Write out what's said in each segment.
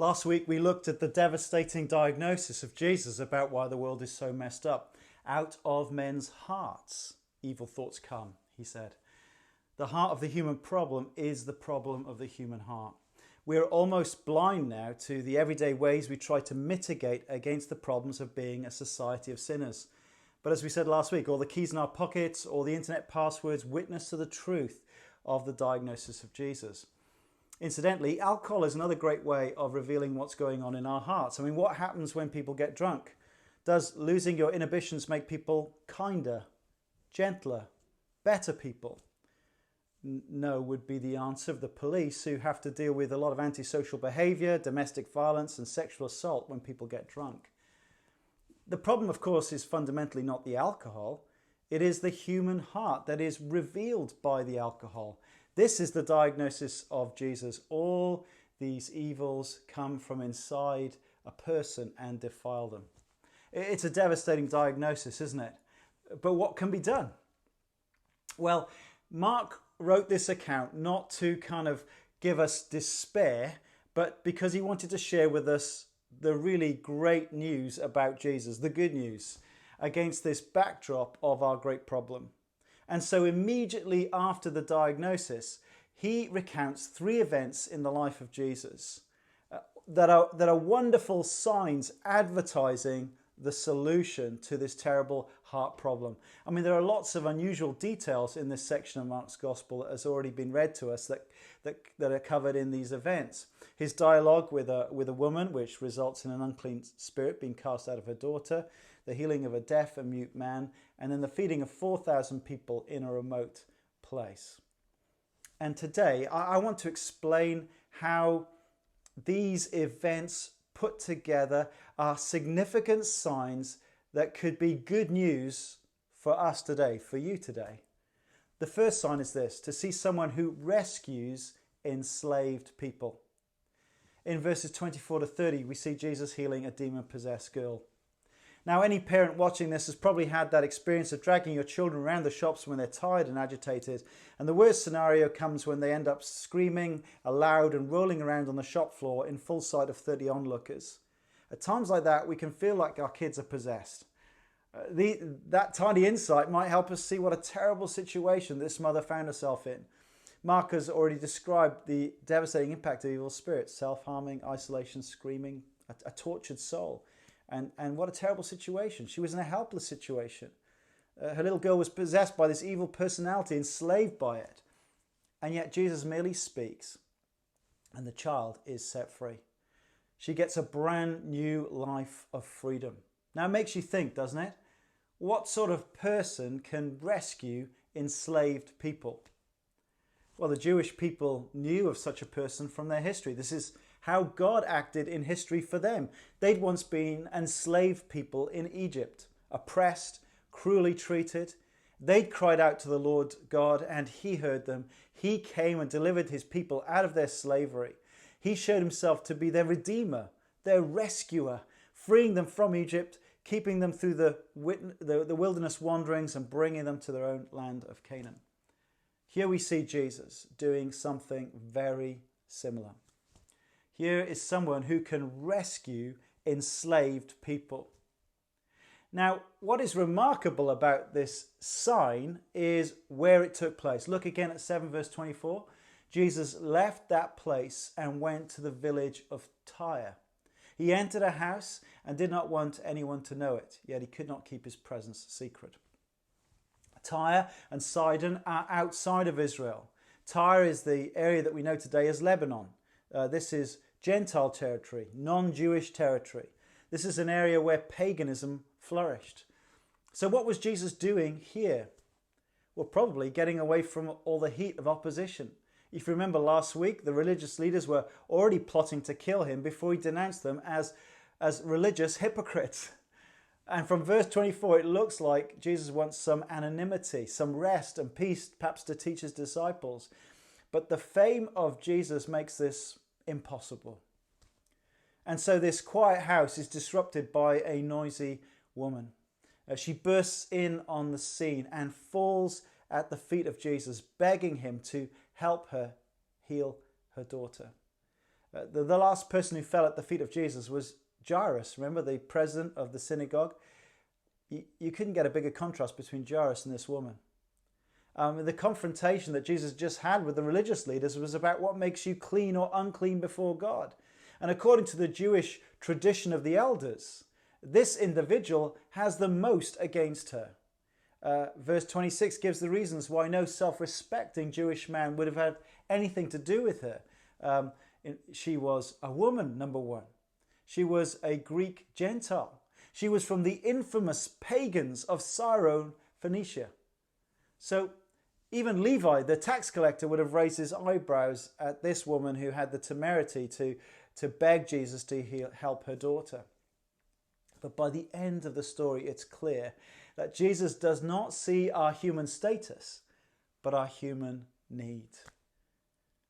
Last week we looked at the devastating diagnosis of Jesus about why the world is so messed up. Out of men's hearts, evil thoughts come, he said. The heart of the human problem is the problem of the human heart. We're almost blind now to the everyday ways we try to mitigate against the problems of being a society of sinners. But as we said last week, all the keys in our pockets, all the internet passwords witness to the truth of the diagnosis of Jesus. Incidentally, alcohol is another great way of revealing what's going on in our hearts. I mean, what happens when people get drunk? Does losing your inhibitions make people kinder, gentler, better people? No would be the answer of the police, who have to deal with a lot of antisocial behavior, domestic violence and sexual assault when people get drunk. The problem, of course, is fundamentally not the alcohol. It is the human heart that is revealed by the alcohol. This is the diagnosis of Jesus. All these evils come from inside a person and defile them. It's a devastating diagnosis, isn't it? But what can be done? Well, Mark wrote this account not to kind of give us despair, but because he wanted to share with us the really great news about Jesus, the good news, against this backdrop of our great problem. And so immediately after the diagnosis, he recounts three events in the life of Jesus that are wonderful signs advertising the solution to this terrible heart problem. I mean, there are lots of unusual details in this section of Mark's Gospel that has already been read to us that are covered in these events. His dialogue with a woman, which results in an unclean spirit being cast out of her daughter, the healing of a deaf and mute man, and then the feeding of 4,000 people in a remote place. And today, I want to explain how these events put together are significant signs that could be good news for us today, for you today. The first sign is this: to see someone who rescues enslaved people. In verses 24 to 30, we see Jesus healing a demon-possessed girl. Now, any parent watching this has probably had that experience of dragging your children around the shops when they're tired and agitated. And the worst scenario comes when they end up screaming aloud and rolling around on the shop floor in full sight of 30 onlookers. At times like that, we can feel like our kids are possessed. That tiny insight might help us see what a terrible situation this mother found herself in. Mark has already described the devastating impact of evil spirits: self-harming, isolation, screaming, a tortured soul. And what a terrible situation. She was in a helpless situation. Her little girl was possessed by this evil personality, enslaved by it. And yet Jesus merely speaks, and the child is set free. She gets a brand new life of freedom. Now it makes you think, doesn't it? What sort of person can rescue enslaved people? Well, the Jewish people knew of such a person from their history. This is how God acted in history for them. They'd once been enslaved people in Egypt, oppressed, cruelly treated. They'd cried out to the Lord God, and he heard them. He came and delivered his people out of their slavery. He showed himself to be their redeemer, their rescuer, freeing them from Egypt, keeping them through the wilderness wanderings and bringing them to their own land of Canaan. Here we see Jesus doing something very similar. Here is someone who can rescue enslaved people. Now, what is remarkable about this sign is where it took place. Look again at 7 verse 24. Jesus left that place and went to the village of Tyre. He entered a house and did not want anyone to know it, yet he could not keep his presence secret. Tyre and Sidon are outside of Israel. Tyre is the area that we know today as Lebanon. This is Gentile territory, non-Jewish territory. This is an area where paganism flourished. So what was Jesus doing here? Well, probably getting away from all the heat of opposition. If you remember last week, the religious leaders were already plotting to kill him before he denounced them as religious hypocrites. And from verse 24, it looks like Jesus wants some anonymity, some rest and peace, perhaps to teach his disciples. But the fame of Jesus makes this impossible. And so this quiet house is disrupted by a noisy woman. She bursts in on the scene and falls at the feet of Jesus, begging him to help her heal her daughter. The last person who fell at the feet of Jesus was Jairus. Remember, the president of the synagogue? You couldn't get a bigger contrast between Jairus and this woman. The confrontation that Jesus just had with the religious leaders was about what makes you clean or unclean before God. And according to the Jewish tradition of the elders, this individual has the most against her. Verse 26 gives the reasons why no self-respecting Jewish man would have had anything to do with her. She was a woman, number one. She was a Greek Gentile. She was from the infamous pagans of Syro, Phoenicia. So even Levi, the tax collector, would have raised his eyebrows at this woman who had the temerity to beg Jesus to help her daughter. But by the end of the story, it's clear that Jesus does not see our human status, but our human need.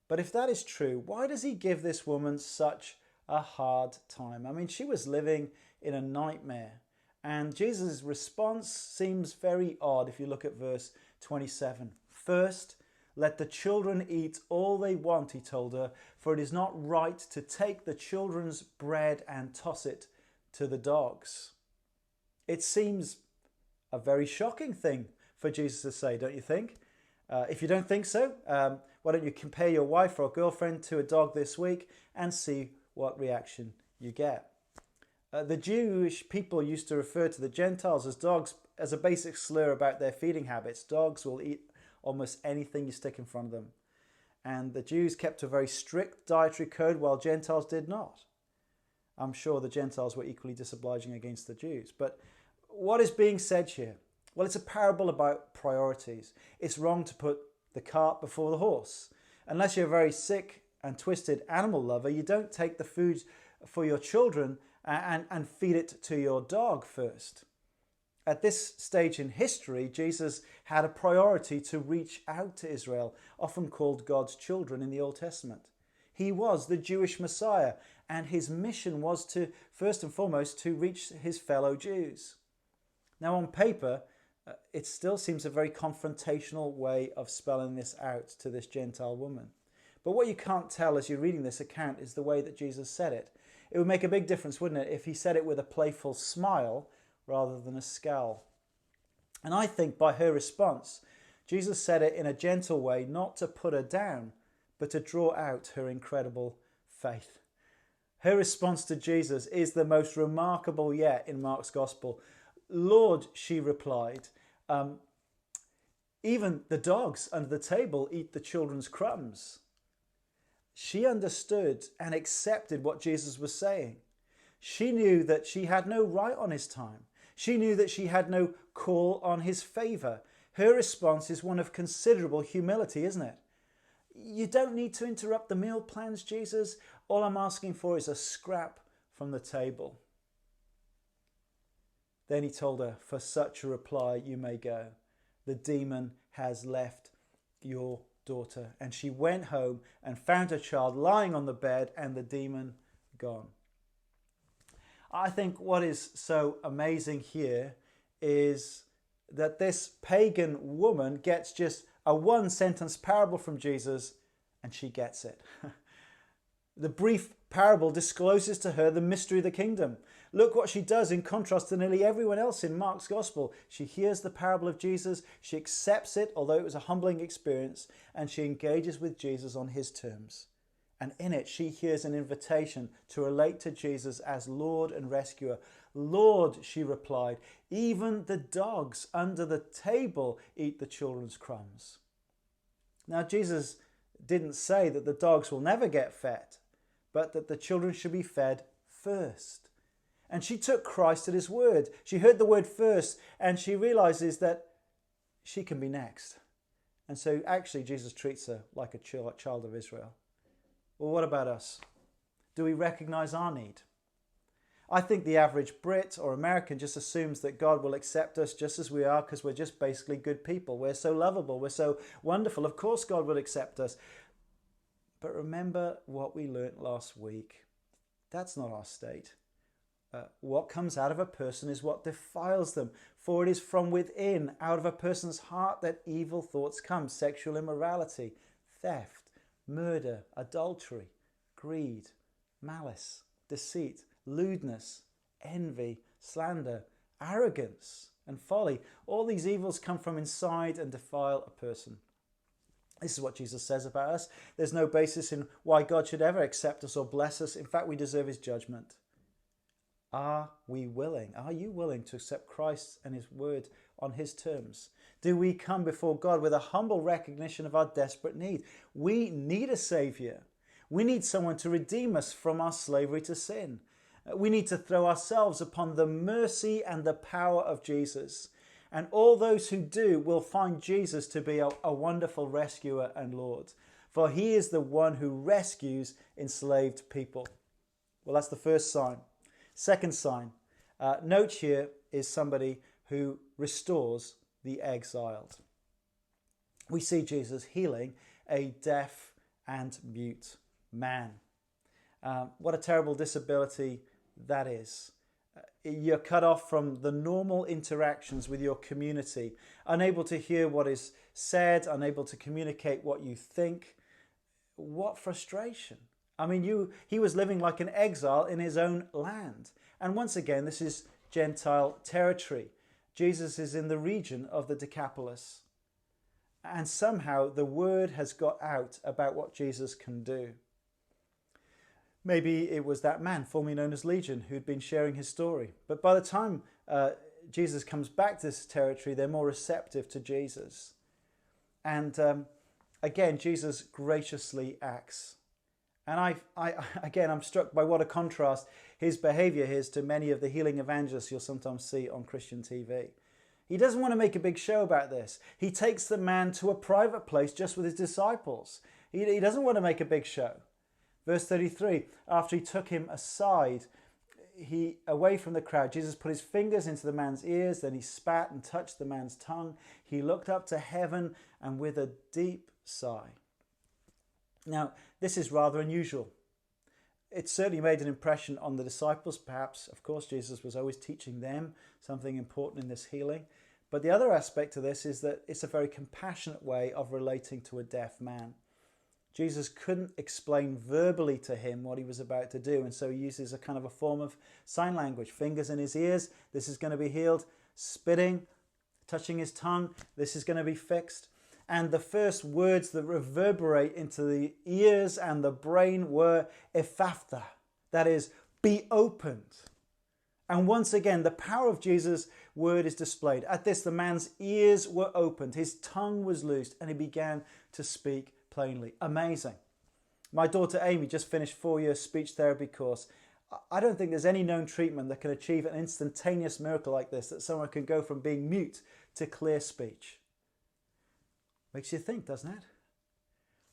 But if that is true, why does he give this woman such a hard time? I mean, she was living in a nightmare. And Jesus' response seems very odd if you look at verse 27. First, let the children eat all they want, he told her, for it is not right to take the children's bread and toss it to the dogs. It seems a very shocking thing for Jesus to say, don't you think? If you don't think so, why don't you compare your wife or girlfriend to a dog this week and see what reaction you get. The Jewish people used to refer to the Gentiles as dogs as a basic slur about their feeding habits. Dogs will eat almost anything you stick in front of them. And the Jews kept a very strict dietary code while Gentiles did not. I'm sure the Gentiles were equally disobliging against the Jews. But what is being said here? Well, it's a parable about priorities. It's wrong to put the cart before the horse. Unless you're a very sick and twisted animal lover, you don't take the food for your children and feed it to your dog first. At this stage in history, Jesus had a priority to reach out to Israel, often called God's children in the Old Testament. He was the Jewish Messiah, and his mission was to, first and foremost, to reach his fellow Jews. Now, on paper, it still seems a very confrontational way of spelling this out to this Gentile woman. But what you can't tell as you're reading this account is the way that Jesus said it. It would make a big difference, wouldn't it, if he said it with a playful smile rather than a scowl. And I think by her response, Jesus said it in a gentle way, not to put her down, but to draw out her incredible faith. Her response to Jesus is the most remarkable yet in Mark's Gospel. Lord, she replied, even the dogs under the table eat the children's crumbs. She understood and accepted what Jesus was saying. She knew that she had no right on his time. She knew that she had no call on his favour. Her response is one of considerable humility, isn't it? You don't need to interrupt the meal plans, Jesus. All I'm asking for is a scrap from the table. Then he told her, for such a reply you may go. The demon has left your daughter. And she went home and found her child lying on the bed and the demon gone. I think what is so amazing here is that this pagan woman gets just a one-sentence parable from Jesus and she gets it. The brief parable discloses to her the mystery of the kingdom. Look what she does in contrast to nearly everyone else in Mark's Gospel. She hears the parable of Jesus, she accepts it, although it was a humbling experience, and she engages with Jesus on his terms. And in it, she hears an invitation to relate to Jesus as Lord and Rescuer. Lord, she replied, even the dogs under the table eat the children's crumbs. Now, Jesus didn't say that the dogs will never get fed, but that the children should be fed first. And she took Christ at his word. She heard the word first, and she realizes that she can be next. And so actually Jesus treats her like a child of Israel. Well, what about us? Do we recognize our need? I think the average Brit or American just assumes that God will accept us just as we are because we're just basically good people. We're so lovable. We're so wonderful. Of course God will accept us. But remember what we learnt last week. That's not our state. What comes out of a person is what defiles them. For it is from within, out of a person's heart, that evil thoughts come. Sexual immorality, theft, murder, adultery, greed, malice, deceit, lewdness, envy, slander, arrogance, and folly. All these evils come from inside and defile a person. This is what Jesus says about us. There's no basis in why God should ever accept us or bless us. In fact, we deserve his judgment. Are we willing? Are you willing to accept Christ and his word on his terms? Do we come before God with a humble recognition of our desperate need? We need a saviour. We need someone to redeem us from our slavery to sin. We need to throw ourselves upon the mercy and the power of Jesus. And all those who do will find Jesus to be a wonderful rescuer and Lord. For he is the one who rescues enslaved people. Well, that's the first sign. Second sign, note here, is somebody who restores the exiled. We see Jesus healing a deaf and mute man. What a terrible disability that is. You're cut off from the normal interactions with your community, unable to hear what is said, unable to communicate what you think. What frustration. I mean, he was living like an exile in his own land. And once again, this is Gentile territory. Jesus is in the region of the Decapolis. And somehow the word has got out about what Jesus can do. Maybe it was that man, formerly known as Legion, who'd been sharing his story. But by the time Jesus comes back to this territory, they're more receptive to Jesus. And again, Jesus graciously acts. And I'm struck by what a contrast his behavior is to many of the healing evangelists you'll sometimes see on Christian TV. He doesn't want to make a big show about this. He takes the man to a private place just with his disciples. He doesn't want to make a big show. Verse 33, after he took him aside, away from the crowd, Jesus put his fingers into the man's ears, then he spat and touched the man's tongue. He looked up to heaven and with a deep sigh. Now, this is rather unusual. It certainly made an impression on the disciples, perhaps. Of course, Jesus was always teaching them something important in this healing. But the other aspect of this is that it's a very compassionate way of relating to a deaf man. Jesus couldn't explain verbally to him what he was about to do, and so he uses a kind of a form of sign language. Fingers in his ears, this is going to be healed. Spitting, touching his tongue, this is going to be fixed. And the first words that reverberate into the ears and the brain were ephphatha, that is, be opened. And once again, the power of Jesus' word is displayed. At this, the man's ears were opened, his tongue was loosed, and he began to speak plainly. Amazing. My daughter Amy just finished 4-year speech therapy course. I don't think there's any known treatment that can achieve an instantaneous miracle like this, that someone can go from being mute to clear speech. Makes you think, doesn't it?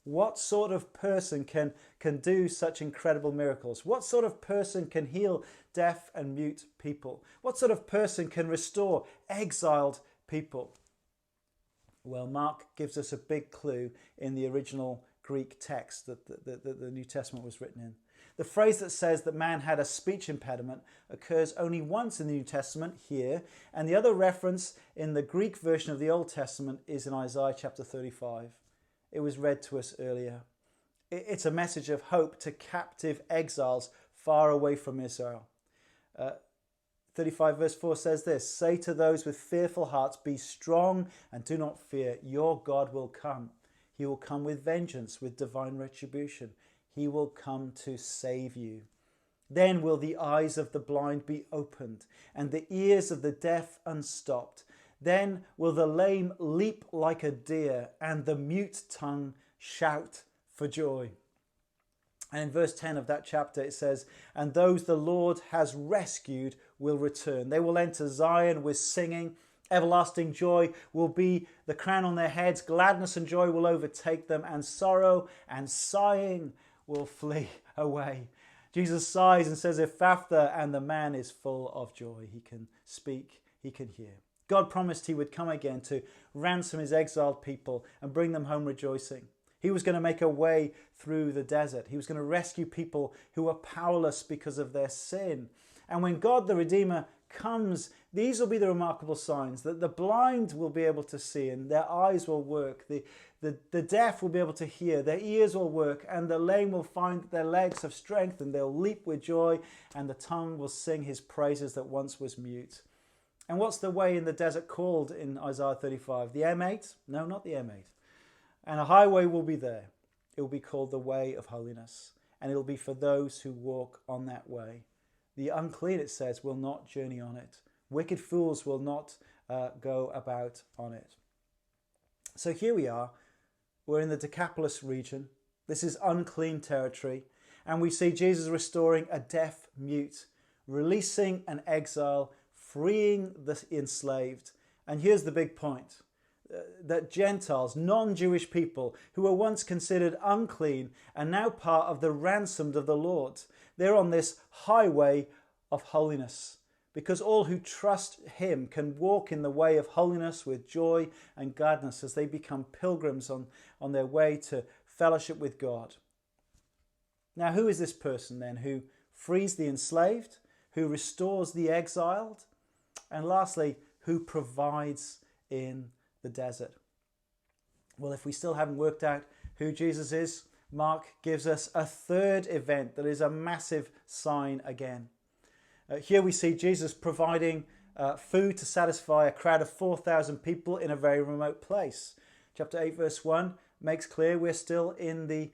What sort of person can do such incredible miracles? What sort of person can heal deaf and mute people? What sort of person can restore exiled people? Well, Mark gives us a big clue in the original Greek text that the New Testament was written in. The phrase that says that man had a speech impediment occurs only once in the New Testament here, and the other reference in the Greek version of the Old Testament is in Isaiah chapter 35. It was read to us earlier. It's a message of hope to captive exiles far away from Israel. 35 verse 4 says this, say to those with fearful hearts, be strong and do not fear. Your God will come. He will come with vengeance, with divine retribution. He will come to save you. Then will the eyes of the blind be opened and the ears of the deaf unstopped. Then will the lame leap like a deer and the mute tongue shout for joy. And in verse 10 of that chapter it says, and those the Lord has rescued will return. They will enter Zion with singing. Everlasting joy will be the crown on their heads. Gladness and joy will overtake them, and sorrow and sighing will flee away. Jesus sighs and says, ephphatha, and the man is full of joy. He can speak, he can hear. God promised he would come again to ransom his exiled people and bring them home rejoicing. He was going to make a way through the desert. He was going to rescue people who were powerless because of their sin. And when God the Redeemer comes, these will be the remarkable signs, that the blind will be able to see and their eyes will work, the deaf will be able to hear, their ears will work, and the lame will find that their legs have strength and they'll leap with joy, and the tongue will sing his praises that once was mute. And what's the way in the desert called in Isaiah 35? The M8? No, not the M8. And a highway will be there. It will be called the way of holiness, and it will be for those who walk on that way. The unclean, it says, will not journey on it. Wicked fools will not go about on it. So here we are. We're in the Decapolis region. This is unclean territory. And we see Jesus restoring a deaf mute, releasing an exile, freeing the enslaved. And here's the big point. That Gentiles, non-Jewish people who were once considered unclean are now part of the ransomed of the Lord. They're on this highway of holiness because all who trust him can walk in the way of holiness with joy and gladness as they become pilgrims on their way to fellowship with God. Now, who is this person then who frees the enslaved, who restores the exiled, and lastly, who provides in the desert? Well, if we still haven't worked out who Jesus is, Mark gives us a third event that is a massive sign again. Here we see Jesus providing food to satisfy a crowd of 4,000 people in a very remote place. Chapter 8 verse 1 makes clear we're still in the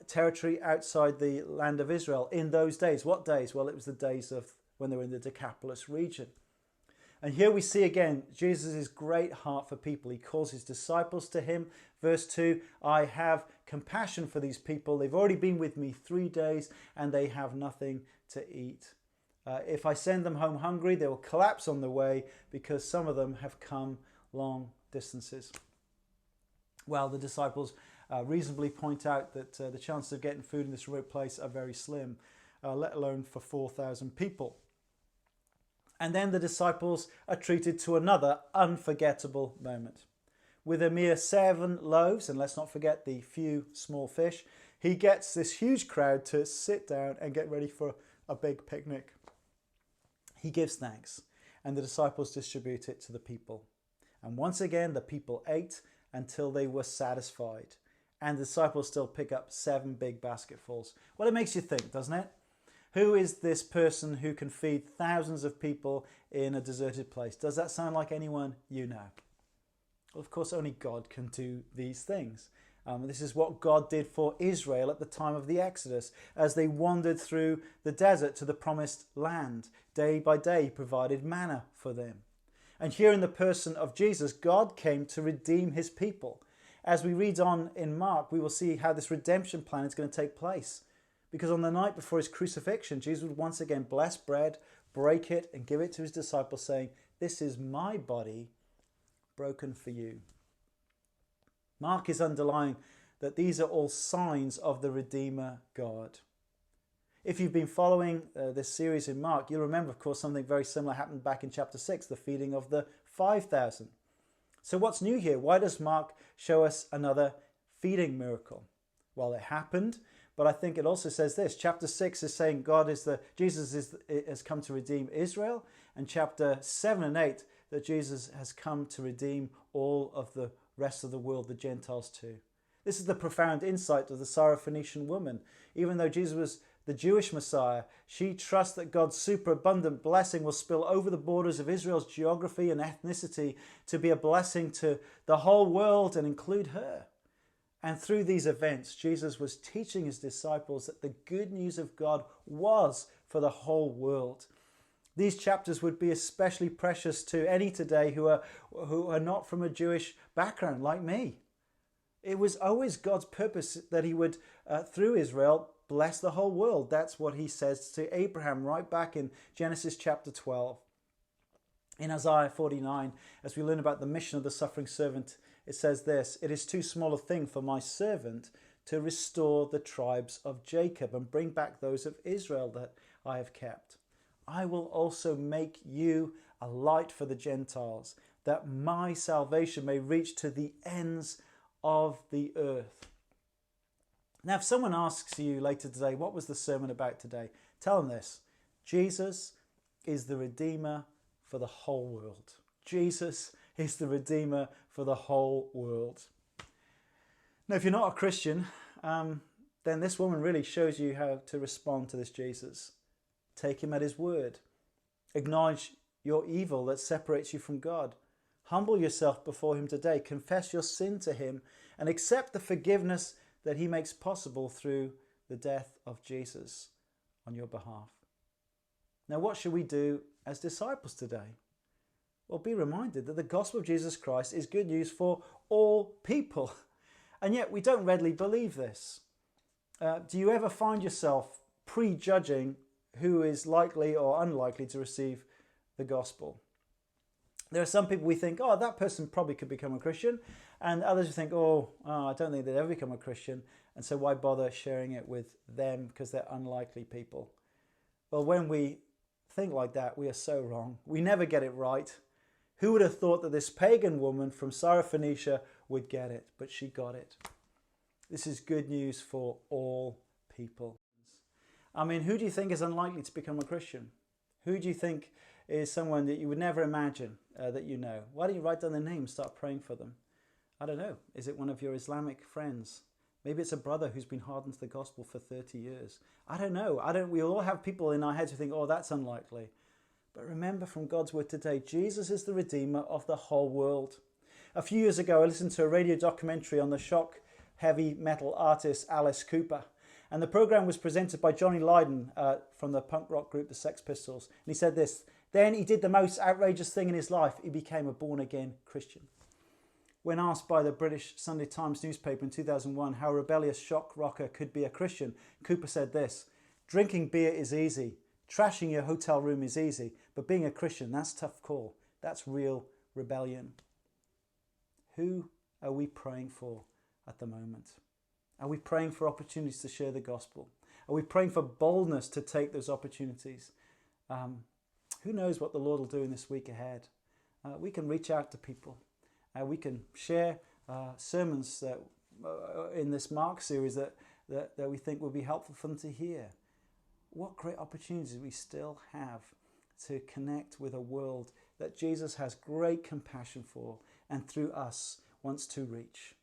territory outside the land of Israel in those days. What days? Well, it was the days of when they were in the Decapolis region. And here we see again Jesus' great heart for people. He calls his disciples to him. Verse 2, I have compassion for these people. They've already been with me 3 days and they have nothing to eat. If I send them home hungry, they will collapse on the way because some of them have come long distances. Well, the disciples reasonably point out that the chances of getting food in this remote place are very slim, let alone for 4,000 people. And then the disciples are treated to another unforgettable moment. With a mere 7 loaves, and let's not forget the few small fish, he gets this huge crowd to sit down and get ready for a big picnic. He gives thanks, and the disciples distribute it to the people. And once again, the people ate until they were satisfied. And the disciples still pick up 7 big basketfuls. Well, it makes you think, doesn't it? Who is this person who can feed thousands of people in a deserted place? Does that sound like anyone you know? Well, of course, only God can do these things. This is what God did for Israel at the time of the Exodus as they wandered through the desert to the promised land. Day by day, he provided manna for them. And here in the person of Jesus, God came to redeem his people. As we read on in Mark, we will see how this redemption plan is going to take place. Because on the night before his crucifixion, Jesus would once again bless bread, break it, and give it to his disciples, saying, "This is my body broken for you." Mark is underlying that these are all signs of the Redeemer God. If you've been following this series in Mark, you'll remember, of course, something very similar happened back in chapter 6, the feeding of the 5,000. So what's new here? Why does Mark show us another feeding miracle? Well, it happened. But I think it also says this. Chapter 6 is saying Jesus has come to redeem Israel. And chapter 7 and 8, that Jesus has come to redeem all of the rest of the world, the Gentiles too. This is the profound insight of the Syrophoenician woman. Even though Jesus was the Jewish Messiah, she trusts that God's superabundant blessing will spill over the borders of Israel's geography and ethnicity to be a blessing to the whole world and include her. And through these events, Jesus was teaching his disciples that the good news of God was for the whole world. These chapters would be especially precious to any today who are not from a Jewish background like me. It was always God's purpose that he would, through Israel, bless the whole world. That's what he says to Abraham right back in Genesis chapter 12. In Isaiah 49, as we learn about the mission of the suffering servant, it says this, "It is too small a thing for my servant to restore the tribes of Jacob and bring back those of Israel that I have kept. I will also make you a light for the Gentiles, that my salvation may reach to the ends of the earth." Now, if someone asks you later today, what was the sermon about today? Tell them this. Jesus is the Redeemer for the whole world. Jesus is the Redeemer for the whole world. Now, if you're not a Christian, then this woman really shows you how to respond to this Jesus. Take him at his word. Acknowledge your evil that separates you from God. Humble yourself before him today. Confess your sin to him and accept the forgiveness that he makes possible through the death of Jesus on your behalf. Now, what should we do as disciples today? Well, be reminded that the gospel of Jesus Christ is good news for all people. And yet we don't readily believe this. Do you ever find yourself prejudging who is likely or unlikely to receive the gospel? There are some people we think, oh, that person probably could become a Christian. And others who think, I don't think they'd ever become a Christian. And so why bother sharing it with them because they're unlikely people? Well, when we think like that, we are so wrong. We never get it right. Who would have thought that this pagan woman from Syrophoenicia would get it? But she got it. This is good news for all people. I mean, who do you think is unlikely to become a Christian? Who do you think is someone that you would never imagine that you know? Why don't you write down their name, start praying for them? I don't know. Is it one of your Islamic friends? Maybe it's a brother who's been hardened to the gospel for 30 years. I don't know. We all have people in our heads who think, oh, that's unlikely. But remember from God's word today, Jesus is the Redeemer of the whole world. A few years ago, I listened to a radio documentary on the shock heavy metal artist Alice Cooper. And the program was presented by Johnny Lydon from the punk rock group the Sex Pistols. And he said this, then he did the most outrageous thing in his life. He became a born-again Christian. When asked by the British Sunday Times newspaper in 2001 how a rebellious shock rocker could be a Christian, Cooper said this, drinking beer is easy. Trashing your hotel room is easy, but being a Christian, that's a tough call. That's real rebellion. Who are we praying for at the moment? Are we praying for opportunities to share the gospel? Are we praying for boldness to take those opportunities? Who knows what the Lord will do in this week ahead? We can reach out to people. We can share sermons that, in this Mark series that we think will be helpful for them to hear. What great opportunities we still have to connect with a world that Jesus has great compassion for and through us wants to reach.